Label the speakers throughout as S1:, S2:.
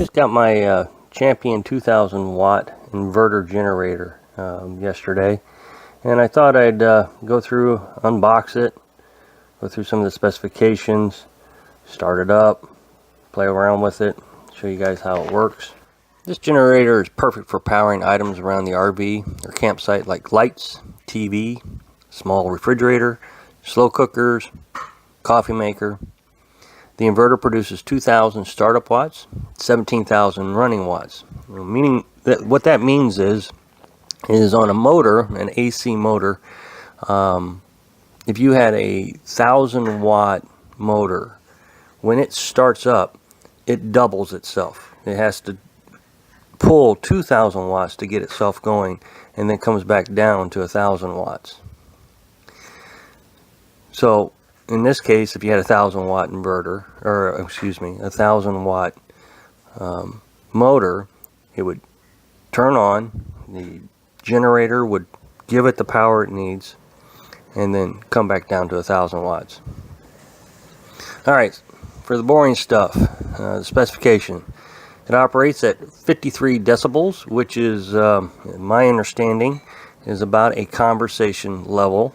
S1: Just got my Champion 2000 watt inverter generator yesterday, and I thought I'd go through, unbox it, go through some of the specifications, start it up, play around with it, show you guys how it works. This generator is perfect for powering items around the RV or campsite like lights, TV, small refrigerator, slow cookers, coffee maker. The inverter produces 2,000 startup watts, 17,000 running watts. Meaning that what that means is on a motor, an AC motor, if you had a 1,000 watt motor, when it starts up, it doubles itself. It has to pull 2,000 watts to get itself going, and then comes back down to 1,000 watts. So in this case, if you had a 1,000 watt inverter, or excuse me, 1,000 watt motor, it would turn on, the generator would give it the power it needs, and then come back down to 1,000 watts. Alright, for the boring stuff, the specification. It operates at 53 decibels, which is, my understanding, is about a conversation level.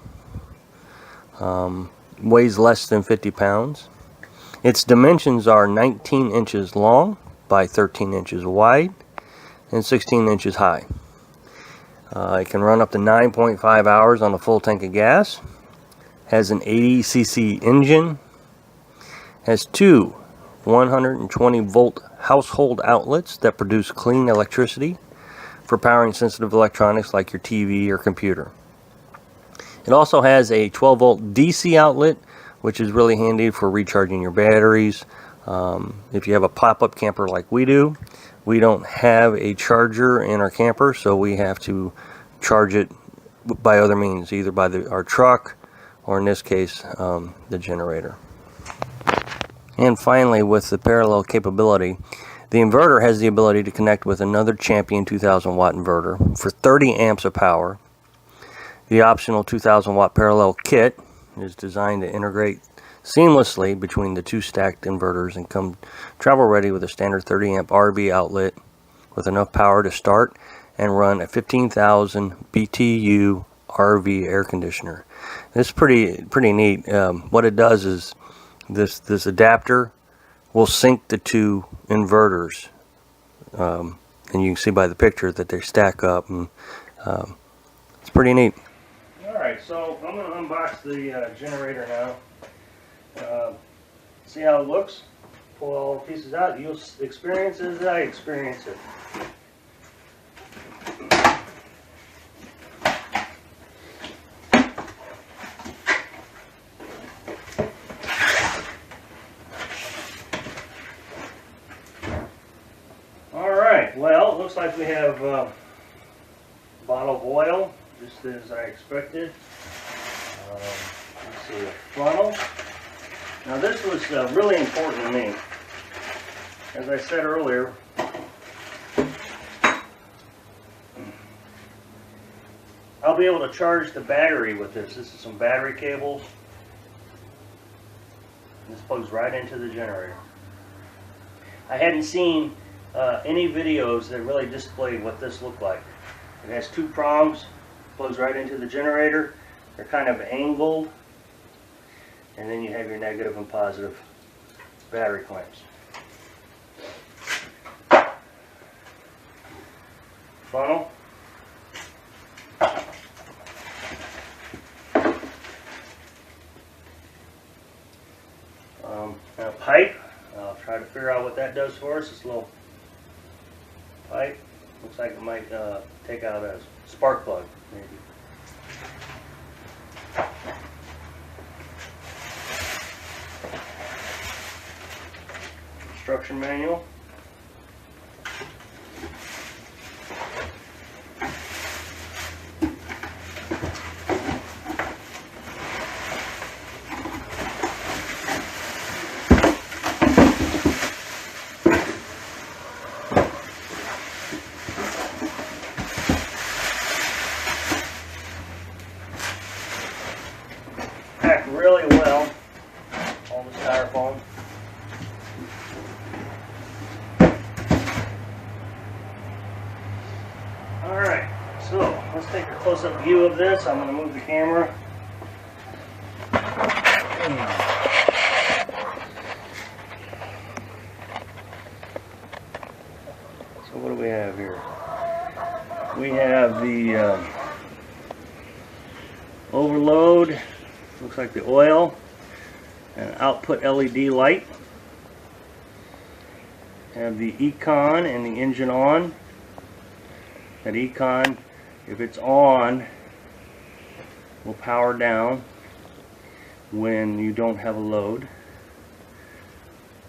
S1: Weighs less than 50 pounds. Its dimensions are 19 inches long by 13 inches wide and 16 inches high. It can run up to 9.5 hours on a full tank of gas. Has an 80cc engine. Has two 120 volt household outlets that produce clean electricity for powering sensitive electronics like your TV or computer. It also has a 12 volt DC outlet, which is really handy for recharging your batteries. If you have a pop-up camper like we do, we don't have a charger in our camper, so we have to charge it by other means, either by our truck or in this case, the generator. And finally, with the parallel capability, the inverter has the ability to connect with another Champion 2000 watt inverter for 30 amps of power. The optional 2000 watt parallel kit is designed to integrate seamlessly between the two stacked inverters and come travel ready with a standard 30 amp RV outlet with enough power to start and run a 15,000 BTU RV air conditioner. This is pretty neat. What it does is this adapter will sync the two inverters, and you can see by the picture that they stack up, and it's pretty neat. Alright, so I'm going to unbox the generator now. See how it looks. Pull all the pieces out. You'll experience it as I experience it. Alright, well, it looks like we have a bottle of oil, just as I expected. Let's see, a funnel. Now this was really important to me. As I said earlier, I'll be able to charge the battery with this. This is some battery cables. This plugs right into the generator. I hadn't seen any videos that really displayed what this looked like. It has two prongs, plugs right into the generator. They're kind of angled, and then you have your negative and positive battery clamps. Funnel. Now pipe. I'll try to figure out what that does for us. This little pipe looks like it might take out a spark plug, maybe. Instruction manual. Packed really well, all the styrofoam. close-up view of this. I'm going to move the camera. So what do we have here? We have the overload, looks like the oil, and output LED light. Have the econ and the engine on. That econ, if it's on, will power down when you don't have a load.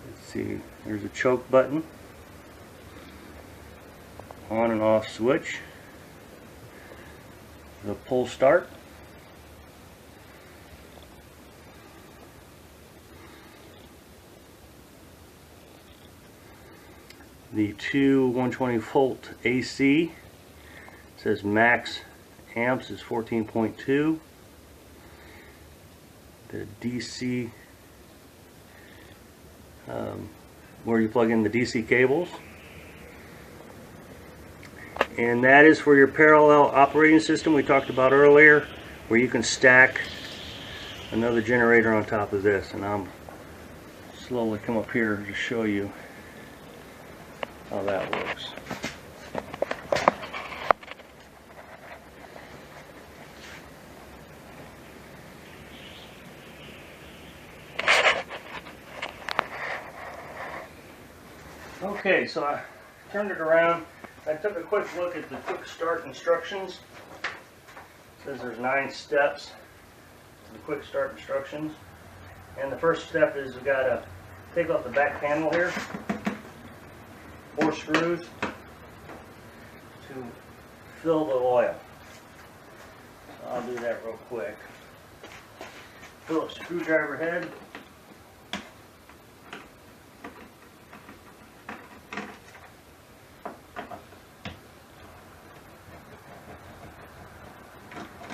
S1: Let's see, there's a choke button, on and off switch, the pull start, the two 120 volt AC. It says max amps is 14.2. The DC, where you plug in the DC cables. And that is for your parallel operating system we talked about earlier, where you can stack another generator on top of this. And I'm slowly come up here to show you how that works. Okay, so I turned it around. I took a quick look at the Quickstart Instructions. It says there's 9 steps to the Quickstart Instructions. And the first step is we've got to take off the back panel here. 4 screws to fill the oil. So I'll do that real quick. Phillips screwdriver head.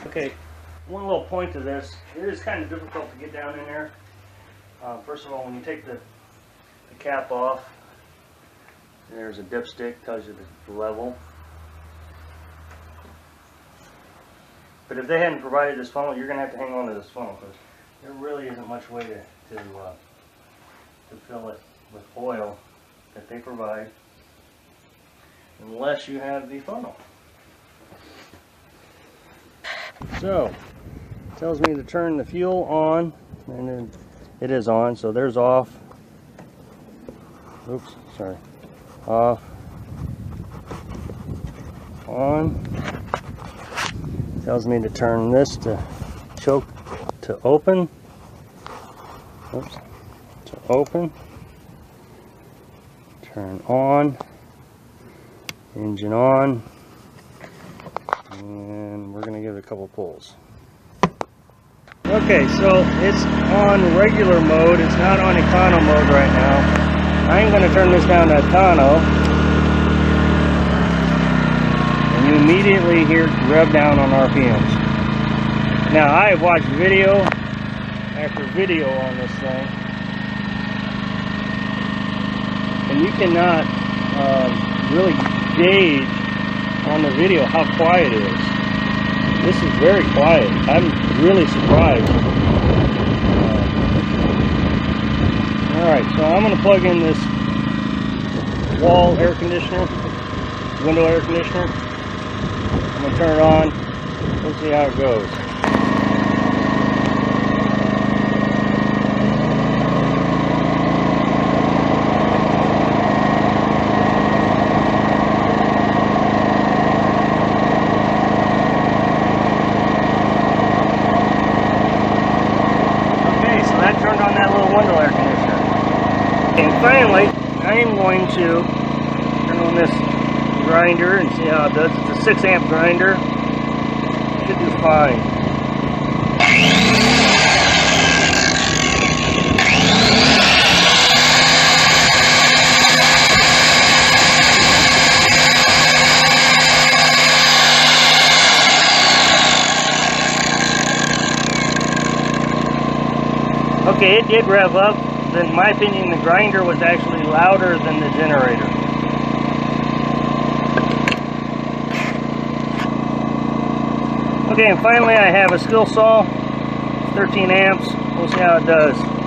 S1: Okay, one little point to this, it is kind of difficult to get down in there. First of all, when you take the cap off, there's a dipstick, tells you the level. But if they hadn't provided this funnel, you're going to have to hang on to this funnel because there really isn't much way to fill it with oil that they provide unless you have the funnel. So, it tells me to turn the fuel on, and then it is on, so there's off. Oops, sorry. Off. On. Tells me to turn this to choke to open. Oops. To open. Turn on. Engine on. And we're going to give it a couple pulls. Okay, so it's on regular mode. It's not on econo mode right now. I'm going to turn this down to econo. And you immediately hear it rev down on RPMs. Now, I have watched video after video on this thing. And you cannot really gauge on the video how quiet it is. This is very quiet. I'm really surprised. Alright, so I'm going to plug in this wall air conditioner, window air conditioner. I'm going to turn it on. We'll see how it goes. Finally, I am going to turn on this grinder and see how it does. It's a 6 amp grinder. It should do fine. Okay, it did rev up. In my opinion, the grinder was actually louder than the generator. Okay, and finally I have a skill saw, 13 amps. We'll see how it does.